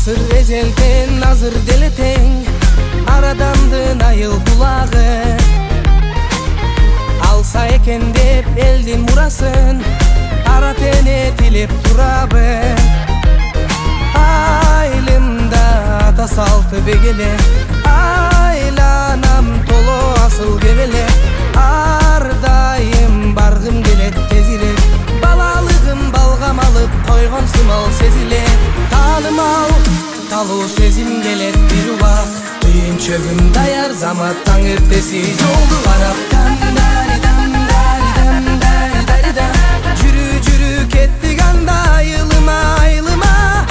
Asır ezelden hazır deleten, aradandın ayıl bulagı. Alsa eken dep eldin murasın, ara tene tilep turabı. Aylımda ata saltı begele, aylanam tolo asıl gebele. Ardayım bargım gelet tezile, balalığım balgam alıp koygon sımal sezile. Tanım al, talu sezim gelet bir uvak, düğün çögüm dayar zamattan ertesi yoldu varaptan. Jürü jürü kettik anda ayılıma ayılıma.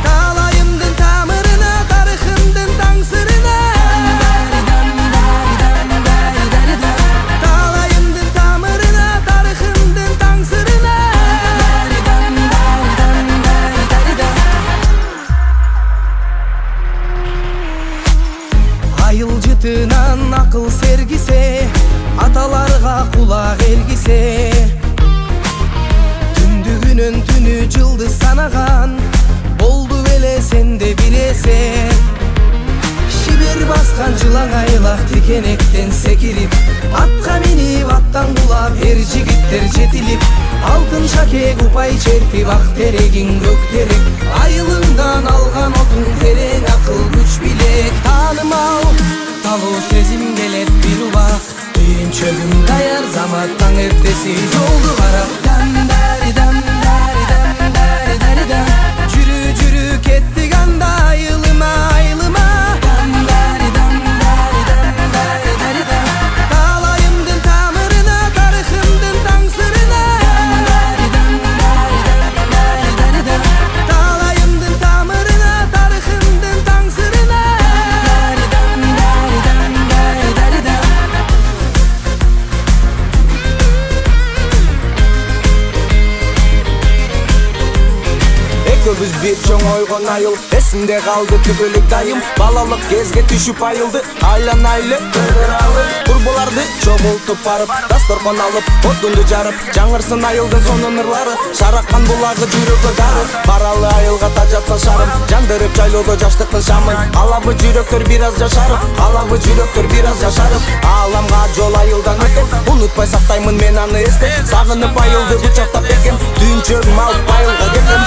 Talayımdın tamırına, tarıхымдын taң sırına. Talayımdın tamırına, tarıхымдын taң sırına. Ayıl jıtынан akıl sergise, atalarga kulak ergise. Түндүгүнөн түнү жылды санаган, болду беле сенде бир эсе. Шибер баскан жылаң айлак тикенектен секирип, атка минип аттан кулап эр жигиттер жетилип. Алтын шакек упай чертип ак терегиң көк терек, айылыңдан алган отуң терең акыл күч билек. Таным ал, талуу сезим келет бир убак, düğün çögüm dayar zamattan ertesi yoldu varaptan. Jürü jürü kettik anda ayılıma ayılıma. Talayımdın tamırına, tarıхымдын taң sırına. Talayımdın tamırına, tarıхымдын taң sırına. Көбүз бир чоң ойгон айыл, эсимде калды түбөлүк айым. Балалык кезге түшүп айылды, айланайлы турбуларды чогултуп барып, дасторкон алып, отунду жарып, жаңырсын айылдын сонун ырлары, шараккан булагы жүрөгкө дары. Баралы айылга тажатса шарым, жандырып жайлоодо жаштыктын шамын. Алабы жүрөктөр бир аз жашарып, алабы жүрөктөр бир аз жашарып. Ааламга жол айылдан өтөп, унутпай сактаймын мен аны эсте. Сагынып айылды кучактап бекем, түн чөгүм алып айылга кетем.